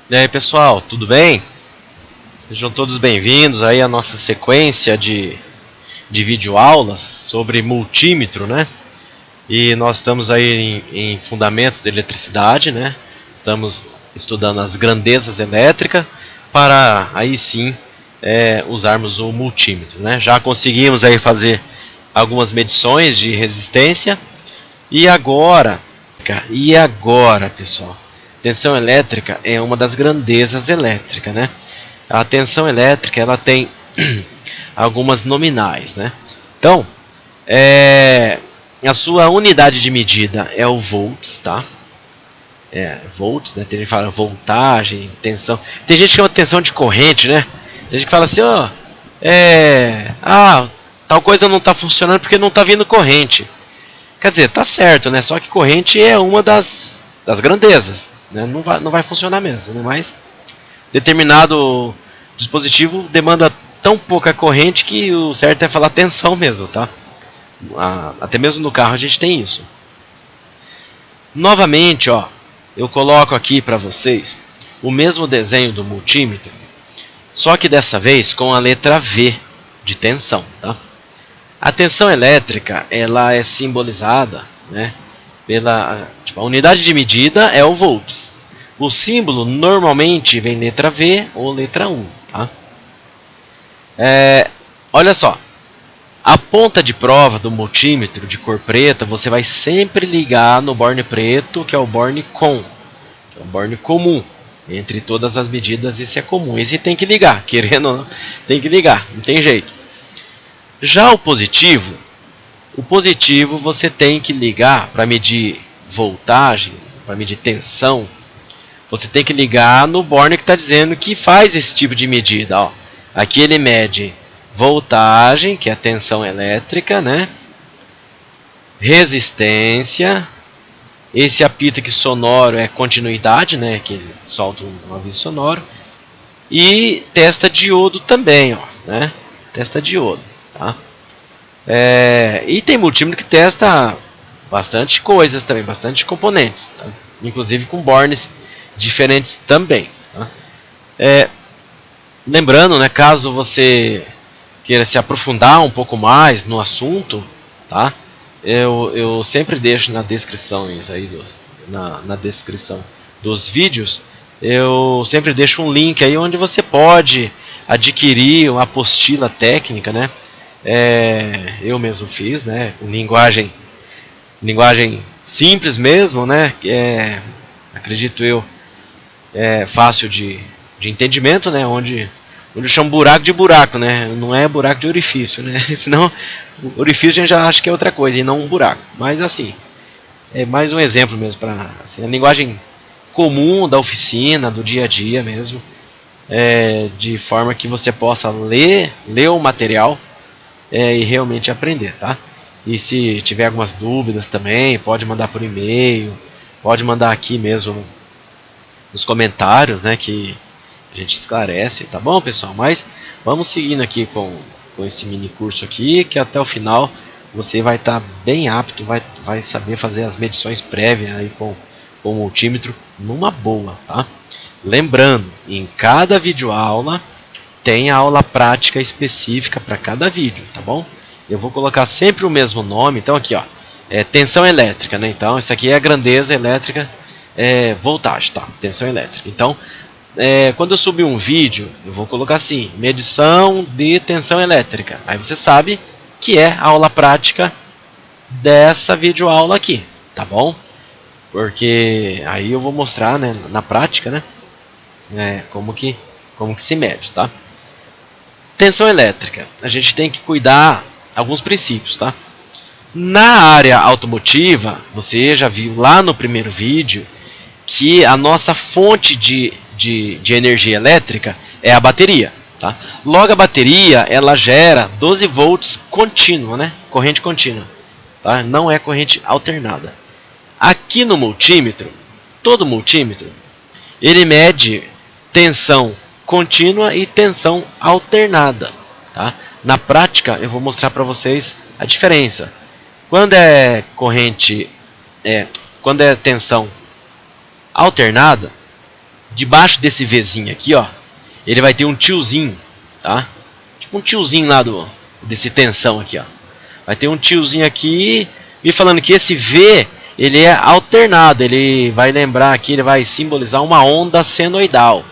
E aí pessoal, tudo bem? Sejam todos bem-vindos aí à nossa sequência de videoaulas sobre multímetro, né? E nós estamos aí em fundamentos de eletricidade, né? Estamos estudando as grandezas elétricas para aí sim usarmos o multímetro, né? Já conseguimos aí fazer algumas medições de resistência e agora, pessoal? Tensão elétrica é uma das grandezas elétricas, né? A tensão elétrica ela tem algumas nominais, né? Então, a sua unidade de medida é o volts, tá? Volts, né? Tem gente que fala voltagem, tensão. Tem gente que chama tensão de corrente, né? Tem gente que fala assim, ó, tal coisa não está funcionando porque não está vindo corrente. Quer dizer, tá certo, né? Só que corrente é uma das grandezas, né? Não vai funcionar mesmo, né? Mas determinado dispositivo demanda tão pouca corrente que o certo é falar tensão mesmo, tá? Até mesmo no carro a gente tem isso. Novamente, ó, eu coloco aqui para vocês o mesmo desenho do multímetro, só que dessa vez com a letra V de tensão, tá? A tensão elétrica ela é simbolizada, né, pela a unidade de medida é o volts. O símbolo normalmente vem letra V ou letra U, tá? Olha só, a ponta de prova do multímetro de cor preta você vai sempre ligar no borne preto, que é o borne COM, que é o borne comum. Entre todas as medidas esse é comum, esse tem que ligar, querendo ou não, tem que ligar, não tem jeito. Já o positivo você tem que ligar para medir voltagem, para medir tensão. Você tem que ligar no borne que está dizendo que faz esse tipo de medida. Ó. Aqui ele mede voltagem, que é a tensão elétrica, né? Resistência. Esse apito aqui sonoro é continuidade, né? Que ele solta um aviso sonoro. E testa diodo também, ó, né? Testa diodo, tá? E tem multímetro que testa bastante coisas também, bastante componentes, tá? Inclusive com bornes diferentes também, tá? Lembrando, né, caso você queira se aprofundar um pouco mais no assunto, tá? Eu sempre deixo na descrição isso aí, na descrição dos vídeos, eu sempre deixo um link aí onde você pode adquirir uma apostila técnica, né? Eu mesmo fiz, né? Com linguagem simples mesmo, né? Acredito eu, fácil de entendimento, né? Onde eu chamo buraco de buraco, né? Não é buraco de orifício, né? Senão orifício a gente já acha que é outra coisa e não um buraco. Mas assim, é mais um exemplo mesmo para assim, a linguagem comum da oficina, do dia a dia mesmo, de forma que você possa ler o material e realmente aprender, tá? E se tiver algumas dúvidas também, pode mandar por e-mail, pode mandar aqui mesmo nos comentários, né, que a gente esclarece, tá bom, pessoal? Mas vamos seguindo aqui com esse mini curso aqui, que até o final você vai estar bem apto, vai saber fazer as medições prévias aí com o multímetro numa boa, tá? Lembrando, em cada videoaula tem a aula prática específica para cada vídeo, tá bom? Eu vou colocar sempre o mesmo nome, então aqui ó, tensão elétrica, né? Então isso aqui é a grandeza elétrica, voltagem, tá? Tensão elétrica. Então, quando eu subir um vídeo, eu vou colocar assim, medição de tensão elétrica. Aí você sabe que é a aula prática dessa videoaula aqui, tá bom? Porque aí eu vou mostrar, né, na prática, né, como que se mede, tá? Tensão elétrica, a gente tem que cuidar alguns princípios, tá? Na área automotiva, você já viu lá no primeiro vídeo que a nossa fonte de energia elétrica é a bateria, tá? Logo a bateria ela gera 12 volts contínua, né? Corrente contínua, tá? Não é corrente alternada. Aqui no multímetro, todo multímetro, ele mede tensão contínua e tensão alternada, tá? Na prática eu vou mostrar para vocês a diferença. Quando é quando é tensão alternada, debaixo desse Vzinho aqui, ó, ele vai ter um tiozinho, tá? Tipo um tiozinho lá desse tensão aqui, ó. Vai ter um tiozinho aqui me falando que esse V, ele é alternado, ele vai lembrar aqui, ele vai simbolizar uma onda senoidal,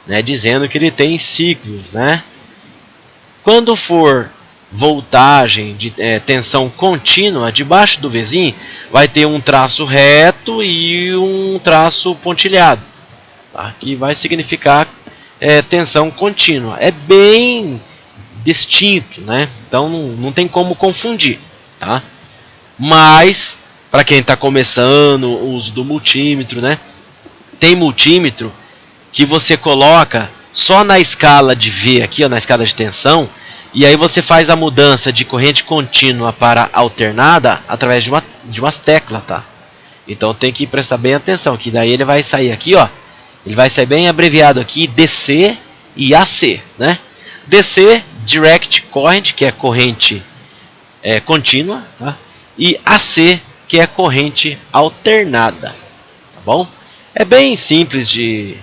né? Dizendo que ele tem ciclos, né? Quando for voltagem de tensão contínua, debaixo do Vzinho vai ter um traço reto e um traço pontilhado, tá? Que vai significar tensão contínua. É bem distinto, né? Então não tem como confundir, tá? Mas para quem está começando o uso do multímetro, né? Tem multímetro que você coloca só na escala de V aqui, ó, na escala de tensão, e aí você faz a mudança de corrente contínua para alternada através de umas teclas, tá? Então tem que prestar bem atenção, que daí ele vai sair aqui, ó, ele vai sair bem abreviado aqui, DC e AC, né? DC, Direct Current, que é corrente contínua, tá? E AC, que é corrente alternada, tá bom? É bem simples de...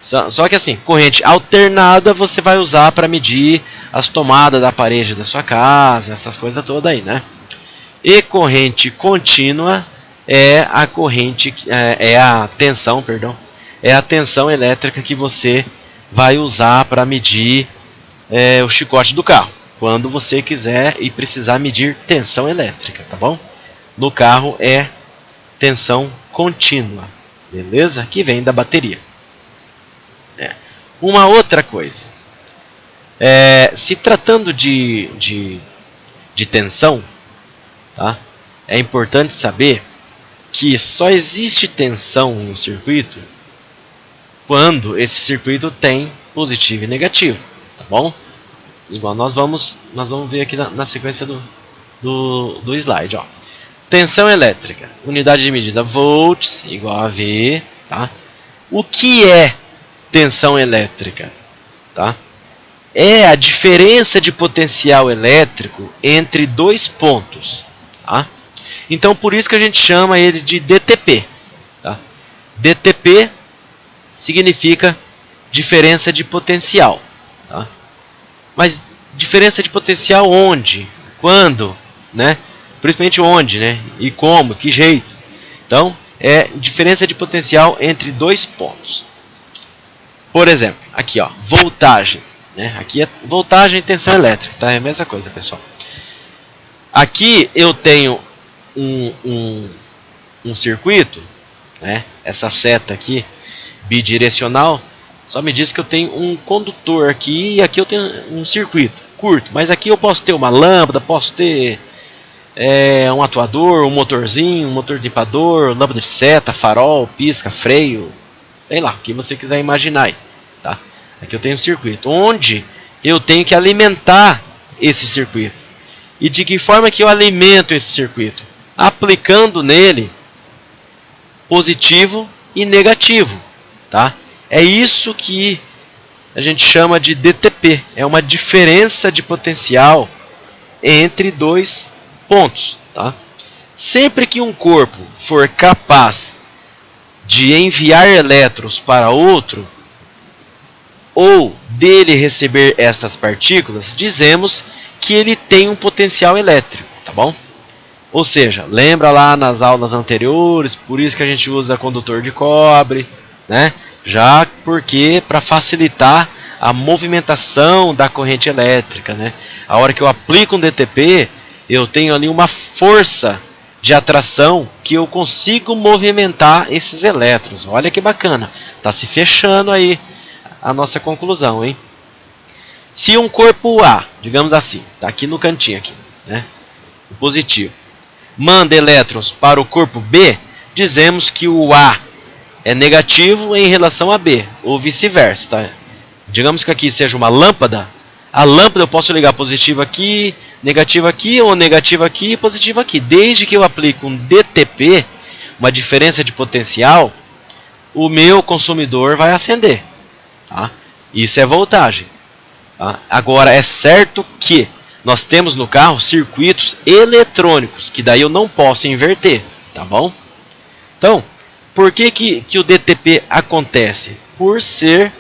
Só que assim, corrente alternada você vai usar para medir as tomadas da parede da sua casa, essas coisas todas aí, né? E corrente contínua é a corrente, é a tensão, perdão, é a tensão elétrica que você vai usar para medir o chicote do carro, quando você quiser e precisar medir tensão elétrica, tá bom? No carro é tensão contínua, beleza? Que vem da bateria. Uma outra coisa, se tratando de tensão, tá? É importante saber que só existe tensão no circuito quando esse circuito tem positivo e negativo, tá bom? Igual nós vamos ver aqui na sequência do slide, ó. Tensão elétrica, unidade de medida volts igual a V, tá? O que é tensão elétrica, tá? É a diferença de potencial elétrico entre dois pontos, tá? Então por isso que a gente chama ele de DTP, tá? DTP significa diferença de potencial, tá? Mas diferença de potencial onde? Quando? Né? Principalmente onde, né? E como? Que jeito? Então, é diferença de potencial entre dois pontos. Por exemplo, aqui, ó, voltagem, né? Aqui é voltagem e tensão elétrica, tá? É a mesma coisa, pessoal. Aqui eu tenho um circuito, né? Essa seta aqui, bidirecional, só me diz que eu tenho um condutor aqui e aqui eu tenho um circuito curto. Mas aqui eu posso ter uma lâmpada, posso ter um atuador, um motorzinho, um motor limpador, lâmpada de seta, farol, pisca, freio, sei lá, o que você quiser imaginar aí, tá? Aqui eu tenho um circuito, onde eu tenho que alimentar esse circuito. E de que forma que eu alimento esse circuito? Aplicando nele positivo e negativo, tá? É isso que a gente chama de DTP, é uma diferença de potencial entre dois pontos, tá? Sempre que um corpo for capaz de enviar elétrons para outro, ou dele receber estas partículas, dizemos que ele tem um potencial elétrico, tá bom? Ou seja, lembra lá nas aulas anteriores, por isso que a gente usa condutor de cobre, né? Já porque para facilitar a movimentação da corrente elétrica, né? A hora que eu aplico um DTP, eu tenho ali uma força de atração que eu consigo movimentar esses elétrons. Olha que bacana, tá se fechando aí a nossa conclusão, hein? Se um corpo A, digamos assim, tá aqui no cantinho aqui, né? O positivo, manda elétrons para o corpo B, dizemos que o A é negativo em relação a B, ou vice-versa, tá? Digamos que aqui seja uma lâmpada, a lâmpada eu posso ligar positivo aqui, negativo aqui, ou negativo aqui e positivo aqui. Desde que eu aplique um DTP, uma diferença de potencial, o meu consumidor vai acender, tá? Isso é voltagem, tá? Agora é certo que nós temos no carro circuitos eletrônicos, que daí eu não posso inverter, tá bom? Então, por que o DTP acontece? por ser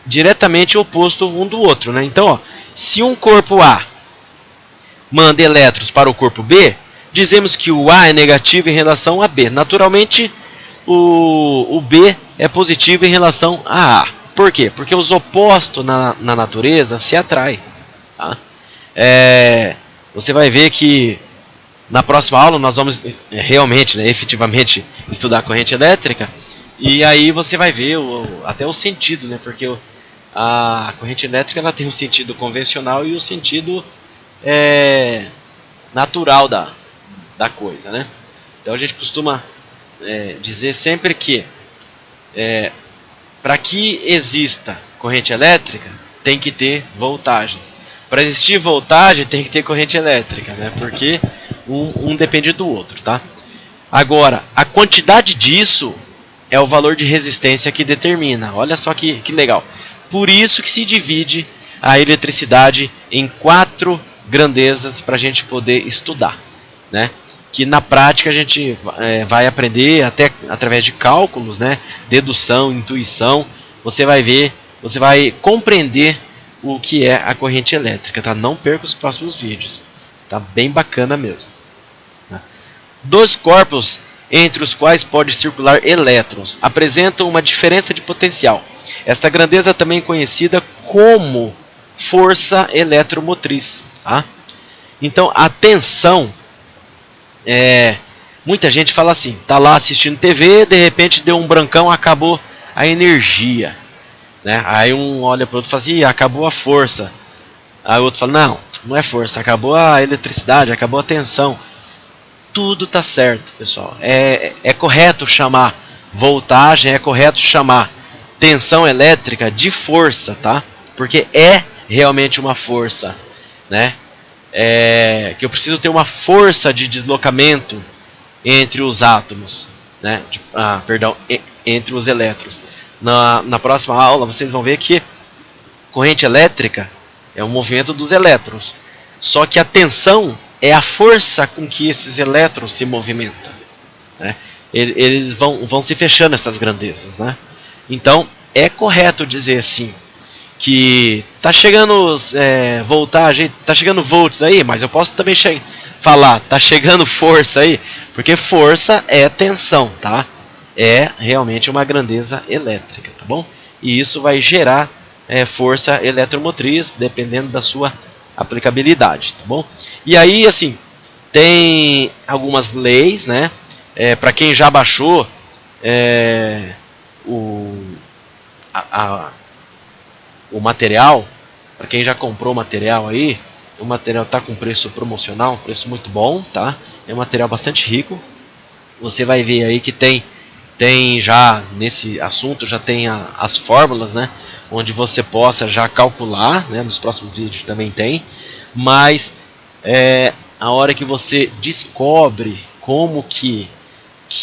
diretamente oposto um do outro, né? Então, ó, se um corpo A manda elétrons para o corpo B, dizemos que o A é negativo em relação a B. Naturalmente, o B é positivo em relação a A. Por quê? Porque os opostos na natureza se atraem. Tá? Você vai ver que na próxima aula nós vamos realmente, né, efetivamente, estudar a corrente elétrica. E aí você vai ver até o sentido, né? Porque a corrente elétrica ela tem um sentido convencional e o sentido natural da coisa, né? Então a gente costuma dizer sempre que para que exista corrente elétrica tem que ter voltagem. Para existir voltagem tem que ter corrente elétrica, né? Porque um depende do outro, tá? Agora, a quantidade disso é o valor de resistência que determina. Olha só que legal. Por isso que se divide a eletricidade em 4 grandezas para a gente poder estudar, né? Que na prática a gente vai aprender até através de cálculos, né? Dedução, intuição. Você vai ver, você vai compreender o que é a corrente elétrica, tá? Não perca os próximos vídeos, tá bem bacana mesmo. Tá? Dois corpos entre os quais pode circular elétrons apresentam uma diferença de potencial. Esta grandeza também é conhecida como força eletromotriz. Tá? Então a tensão, muita gente fala assim, tá lá assistindo TV, de repente deu um brancão, acabou a energia, né? Aí um olha para o outro e fala assim, acabou a força. Aí o outro fala, não é força, acabou a eletricidade, acabou a tensão. Tudo tá certo, pessoal. É correto chamar voltagem, é correto chamar tensão elétrica de força, tá? Porque é realmente uma força, né? Que eu preciso ter uma força de deslocamento entre os átomos, né? Entre os elétrons. Na próxima aula vocês vão ver que corrente elétrica é um movimento dos elétrons. Só que a tensão é a força com que esses elétrons se movimentam, né? Eles vão se fechando essas grandezas, né? Então é correto dizer assim que tá chegando voltagem, tá chegando volts aí, mas eu posso também falar tá chegando força aí, porque força é tensão, tá? É realmente uma grandeza elétrica, tá bom? E isso vai gerar força eletromotriz dependendo da sua aplicabilidade, tá bom? E aí, assim, tem algumas leis, né? Para quem já baixou o material, para quem já comprou o material aí, o material está com preço promocional, um preço muito bom, tá? É um material bastante rico. Você vai ver aí que tem já nesse assunto, já tem as fórmulas, né? Onde você possa já calcular, né? Nos próximos vídeos também tem. Mas a hora que você descobre como que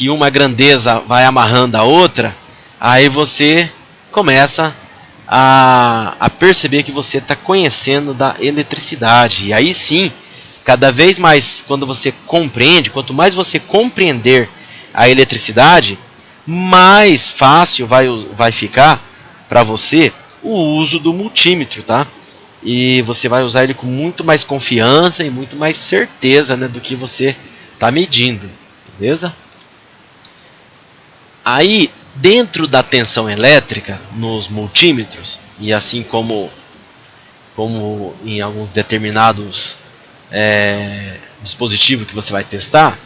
uma grandeza vai amarrando a outra, aí você começa a perceber que você está conhecendo da eletricidade. E aí sim, cada vez mais, quando você compreende, quanto mais você compreender a eletricidade, mais fácil vai ficar para você o uso do multímetro, tá? E você vai usar ele com muito mais confiança e muito mais certeza, né, do que você está medindo, beleza? Aí, dentro da tensão elétrica, nos multímetros, e assim como em alguns determinados dispositivos que você vai testar,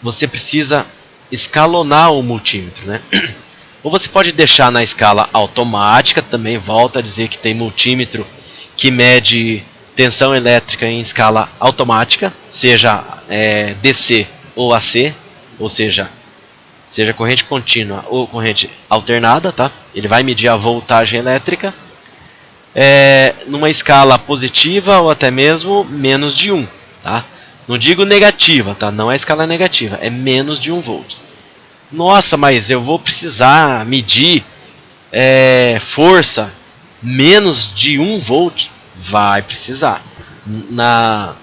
você precisa escalonar o multímetro, né? Ou você pode deixar na escala automática, também volta a dizer que tem multímetro que mede tensão elétrica em escala automática, seja DC ou AC, ou seja corrente contínua ou corrente alternada, tá? Ele vai medir a voltagem elétrica numa escala positiva ou até mesmo menos de 1, tá? Não digo negativa, tá? Não é escala negativa, é menos de 1 volt. Nossa, mas eu vou precisar medir força menos de 1 volt? Vai precisar. Na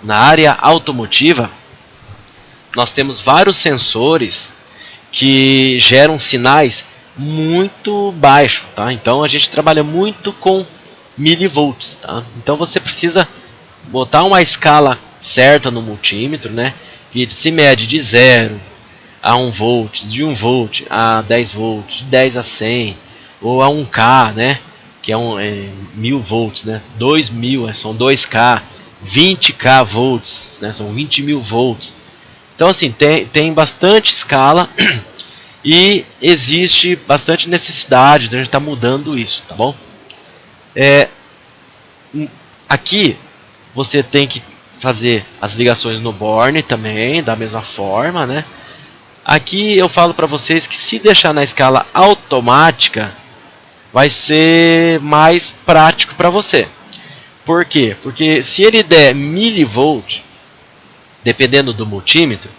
área automotiva, nós temos vários sensores que geram sinais muito baixos, tá? Então a gente trabalha muito com milivolts, tá? Então você precisa botar uma escala certa no multímetro, né? Que se mede de 0 a 1 volt, de 1 volt a 10 volts, de 10 a 100 ou a 1K, né? Que é 1000 volts, né? 2000 são 2K, 20K volts, né? São 20.000 volts. Então assim, tem bastante escala e existe bastante necessidade de a gente estar mudando isso, tá bom? Aqui você tem que fazer as ligações no Borne também, da mesma forma, né? Aqui eu falo para vocês que se deixar na escala automática, vai ser mais prático para você. Por quê? Porque se ele der milivolt, dependendo do multímetro,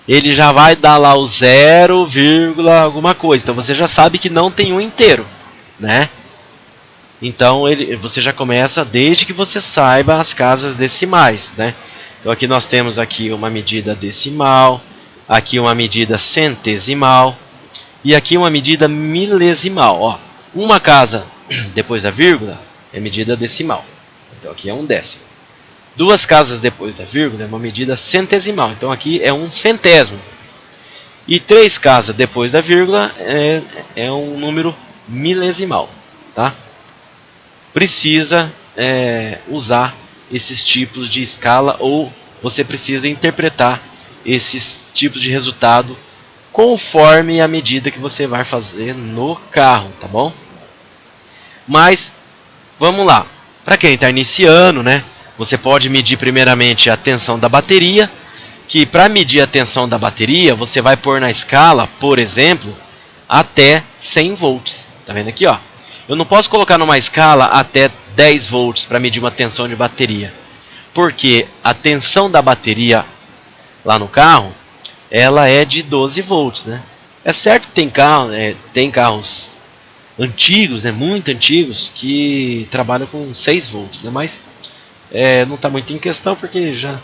ele já vai dar lá o 0, alguma coisa. Então você já sabe que não tem um inteiro, né? Então você já começa desde que você saiba as casas decimais, né? Então aqui nós temos aqui uma medida decimal, aqui uma medida centesimal e aqui uma medida milesimal. Ó, uma casa depois da vírgula é medida decimal, então aqui é um décimo. Duas casas depois da vírgula é uma medida centesimal, então aqui é um centésimo. E três casas depois da vírgula é um número milesimal, tá? Precisa usar esses tipos de escala, ou você precisa interpretar esses tipos de resultado conforme a medida que você vai fazer no carro, tá bom? Mas vamos lá, para quem está iniciando, né? Você pode medir primeiramente a tensão da bateria, que para medir a tensão da bateria você vai pôr na escala, por exemplo, até 100 volts. Tá vendo aqui, ó? Eu não posso colocar numa escala até 10 volts para medir uma tensão de bateria, porque a tensão da bateria lá no carro, ela é de 12 volts, né? É certo que tem carros antigos, né, muito antigos, que trabalham com 6 volts, né? Mas não está muito em questão, porque já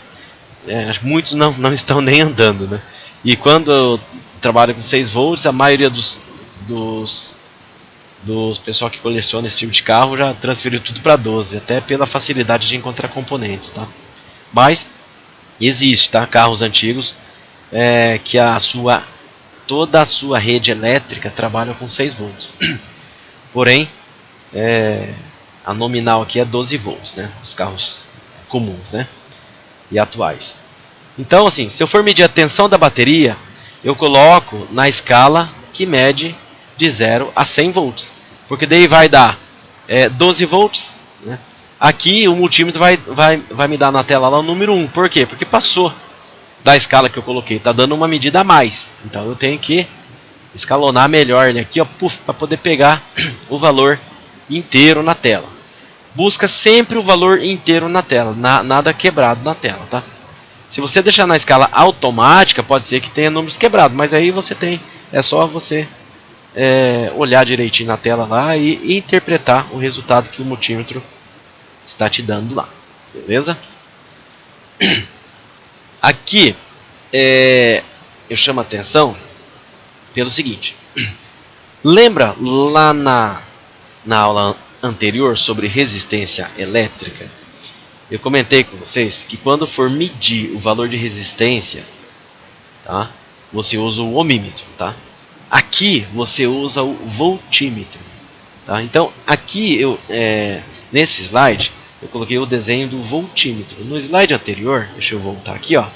muitos não estão nem andando, né? E quando eu trabalho com 6 volts, a maioria dos pessoal que coleciona esse tipo de carro já transferiu tudo para 12, até pela facilidade de encontrar componentes, tá? Mas existe, tá? Carros antigos que toda a sua rede elétrica trabalha com 6 volts. Porém, a nominal aqui é 12 volts, né? Os carros comuns, né? E atuais. Então, assim, se eu for medir a tensão da bateria, eu coloco na escala que mede de 0 a 100 volts. Porque daí vai dar 12 volts, né? Aqui o multímetro vai me dar na tela lá o número 1. Por quê? Porque passou da escala que eu coloquei. Está dando uma medida a mais. Então eu tenho que escalonar melhor ele aqui, para poder pegar o valor inteiro na tela. Busca sempre o valor inteiro na tela, nada quebrado na tela, tá? Se você deixar na escala automática, pode ser que tenha números quebrados, mas aí é só você olhar direitinho na tela lá e interpretar o resultado que o multímetro está te dando lá, beleza? Aqui eu chamo a atenção pelo seguinte: lembra lá na aula anterior sobre resistência elétrica? Eu comentei com vocês que quando for medir o valor de resistência, tá, você usa o ohmímetro, tá? Aqui você usa o voltímetro, tá? Então aqui nesse slide eu coloquei o desenho do voltímetro. No slide anterior, deixa eu voltar aqui, ó,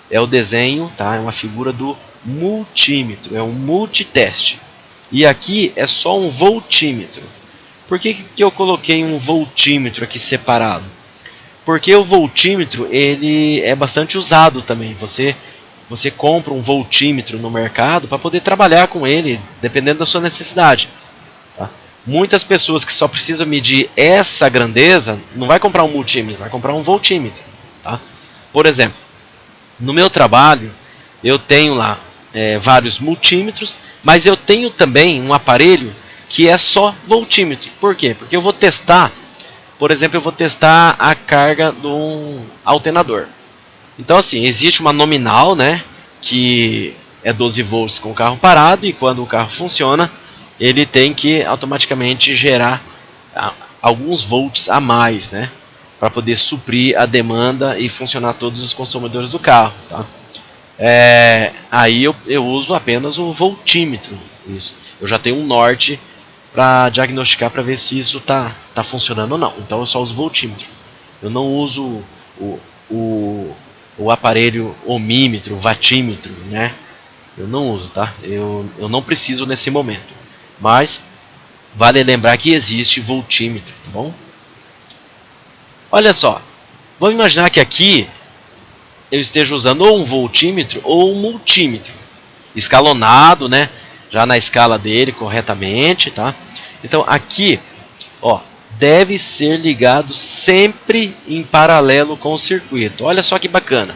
é o desenho, tá? É uma figura do multímetro, é um multiteste. E aqui é só um voltímetro. Por que eu coloquei um voltímetro aqui separado? Porque o voltímetro ele é bastante usado também. Você compra um voltímetro no mercado para poder trabalhar com ele, dependendo da sua necessidade. Tá? Muitas pessoas que só precisam medir essa grandeza, não vai comprar um multímetro, vai comprar um voltímetro. Tá? Por exemplo, no meu trabalho, eu tenho lá vários multímetros, mas eu tenho também um aparelho que é só voltímetro. Por quê? Porque eu vou testar, por exemplo, a carga de um alternador. Então, assim, existe uma nominal, né, que é 12 volts com o carro parado, e quando o carro funciona, ele tem que automaticamente gerar alguns volts a mais, né, para poder suprir a demanda e funcionar todos os consumidores do carro, tá? Aí eu uso apenas o voltímetro. Isso. Eu já tenho um norte para diagnosticar, para ver se isso tá funcionando ou não. Então eu só uso voltímetro. Eu não uso o aparelho ohmímetro, watímetro, né? Eu não uso, tá? Eu não preciso nesse momento. Mas vale lembrar que existe voltímetro, tá bom? Olha só. Vamos imaginar que aqui eu esteja usando ou um voltímetro ou um multímetro, escalonado, né? Já na escala dele corretamente, tá? Então aqui, ó, deve ser ligado sempre em paralelo com o circuito. Olha só que bacana.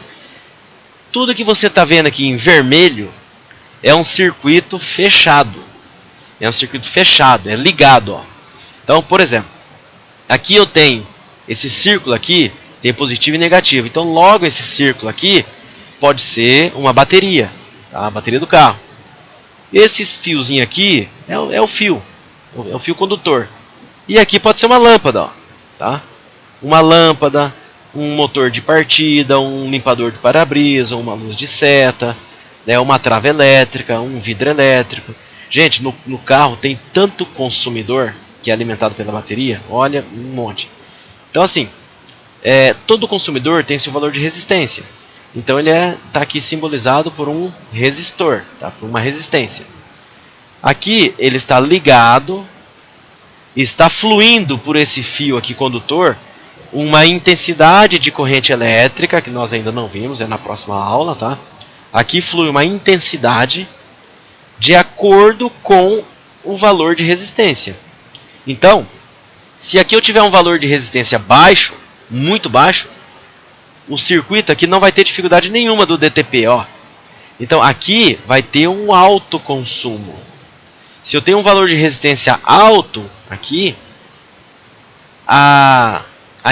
Tudo que você está vendo aqui em vermelho é um circuito fechado. É um circuito fechado, é ligado, ó. Então, por exemplo, aqui eu tenho esse círculo aqui, tem positivo e negativo. Então, logo esse círculo aqui pode ser uma bateria, tá? A bateria do carro. Esses fiozinhos aqui é o fio condutor. E aqui pode ser uma lâmpada, ó, tá? Uma lâmpada, um motor de partida, um limpador de para-brisa, uma luz de seta, né, uma trava elétrica, um vidro elétrico. Gente, no carro tem tanto consumidor que é alimentado pela bateria, olha, um monte. Então assim, todo consumidor tem seu valor de resistência. Então ele está aqui simbolizado por um resistor, tá? Por uma resistência. Aqui ele está ligado, está fluindo por esse fio aqui condutor uma intensidade de corrente elétrica, que nós ainda não vimos, é na próxima aula, tá? Aqui flui uma intensidade de acordo com o valor de resistência. Então, se aqui eu tiver um valor de resistência baixo, muito baixo, o circuito aqui não vai ter dificuldade nenhuma do DTP, ó. Então aqui vai ter um alto consumo. Se eu tenho um valor de resistência alto aqui, a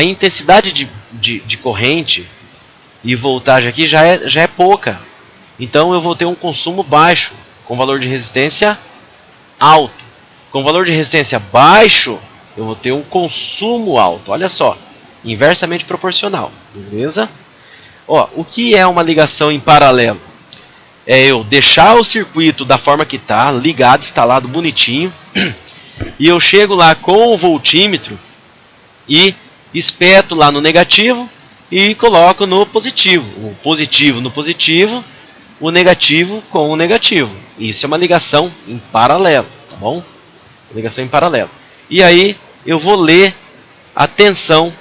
intensidade de corrente e voltagem aqui já é pouca. Então eu vou ter um consumo baixo, com valor de resistência alto. Com valor de resistência baixo, eu vou ter um consumo alto. Olha só, inversamente proporcional, beleza? Ó, o que é uma ligação em paralelo? É eu deixar o circuito da forma que está, ligado, instalado, bonitinho, e eu chego lá com o voltímetro e espeto lá no negativo e coloco no positivo. O positivo no positivo, o negativo com o negativo. Isso é uma ligação em paralelo, tá bom? Ligação em paralelo. E aí eu vou ler a tensão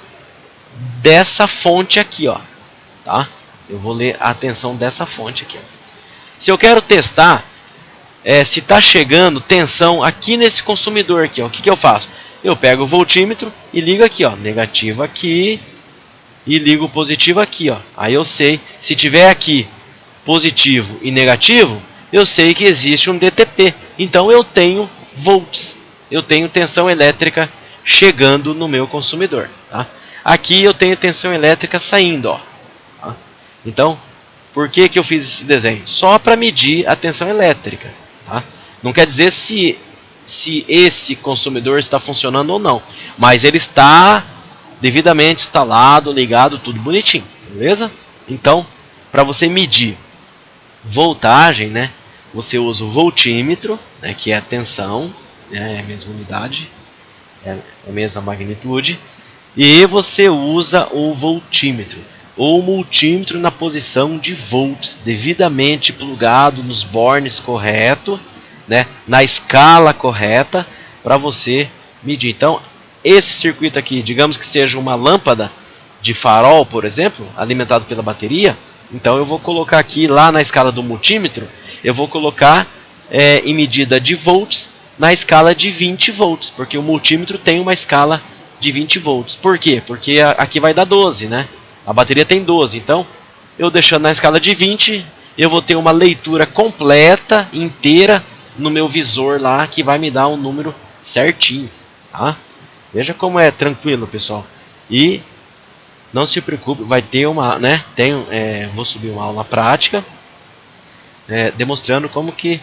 dessa fonte aqui, ó, tá? Eu vou ler a tensão dessa fonte aqui, ó. Se eu quero testar se está chegando tensão aqui nesse consumidor aqui, ó, o que eu faço? Eu pego o voltímetro e ligo aqui, ó, negativo aqui, e ligo o positivo aqui, ó. Aí eu sei, se tiver aqui positivo e negativo, eu sei que existe um DTP. Então eu tenho volts, eu tenho tensão elétrica chegando no meu consumidor, tá? Aqui eu tenho tensão elétrica saindo, ó, tá? Então, por que eu fiz esse desenho? Só para medir a tensão elétrica, tá? Não quer dizer se esse consumidor está funcionando ou não, mas ele está devidamente instalado, ligado, tudo bonitinho, beleza? Então, para você medir voltagem, né, você usa o voltímetro, né, que é a tensão, né, é a mesma unidade, é a mesma magnitude, e você usa o voltímetro ou multímetro na posição de volts, devidamente plugado nos bornes correto, né, na escala correta, para você medir. Então, esse circuito aqui, digamos que seja uma lâmpada de farol, por exemplo, alimentado pela bateria, então eu vou colocar aqui, lá na escala do multímetro, eu vou colocar em medida de volts na escala de 20 volts, porque o multímetro tem uma escala de 20 volts. Por quê? Porque aqui vai dar 12, né? A bateria tem 12, então eu deixando na escala de 20, eu vou ter uma leitura completa, inteira, no meu visor lá, que vai me dar um número certinho, tá? Veja como é tranquilo, pessoal. E não se preocupe, vai ter uma, né? Vou subir uma aula prática demonstrando como que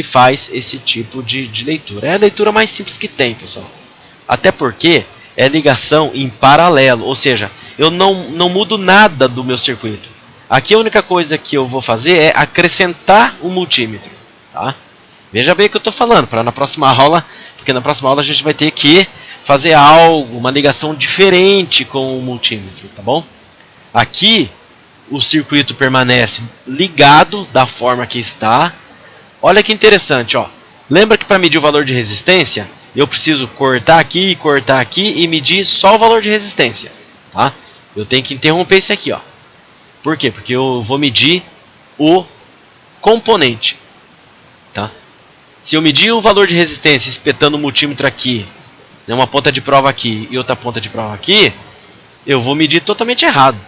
faz esse tipo de leitura. É a leitura mais simples que tem, pessoal. Até porque é ligação em paralelo, ou seja, eu não mudo nada do meu circuito. Aqui a única coisa que eu vou fazer é acrescentar o multímetro. Tá? Veja bem o que eu estou falando, para na próxima aula, porque na próxima aula a gente vai ter que fazer algo, uma ligação diferente com o multímetro, tá bom? Aqui o circuito permanece ligado da forma que está. Olha que interessante, ó. Lembra que para medir o valor de resistência, eu preciso cortar aqui e medir só o valor de resistência, tá? Eu tenho que interromper isso aqui, ó. Por quê? Porque eu vou medir o componente, tá? Se eu medir o valor de resistência espetando o multímetro aqui, uma ponta de prova aqui e outra ponta de prova aqui, eu vou medir totalmente errado,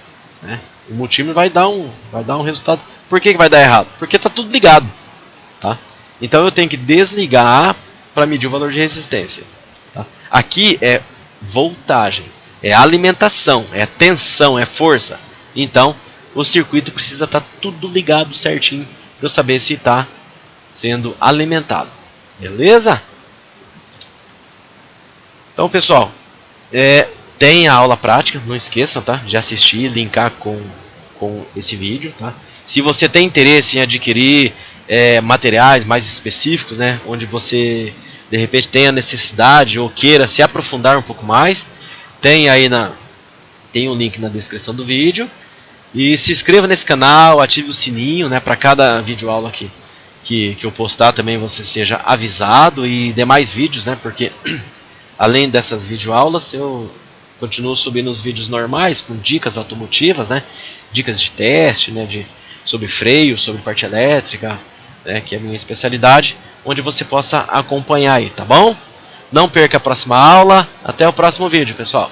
né? O multímetro vai dar um resultado. Por que vai dar errado? Porque está tudo ligado, tá? Então eu tenho que desligar para medir o valor de resistência, tá? Aqui é voltagem, é alimentação, é tensão, é força. Então o circuito precisa estar tudo ligado certinho para eu saber se está sendo alimentado. Beleza? Então, pessoal, tem a aula prática, não esqueçam, tá? De assistir e linkar com esse vídeo, tá? Se você tem interesse em adquirir materiais mais específicos, né? Onde você de repente tenha necessidade ou queira se aprofundar um pouco mais, tem aí tem um link na descrição do vídeo. E se inscreva nesse canal, ative o sininho, né? Para cada vídeo aula aqui que eu postar também você seja avisado, e demais vídeos, né? Porque além dessas videoaulas eu continuo subindo os vídeos normais com dicas automotivas, né? Dicas de teste, né? Sobre freio, sobre parte elétrica, né? Que é a minha especialidade, onde você possa acompanhar aí, tá bom? Não perca a próxima aula, até o próximo vídeo, pessoal.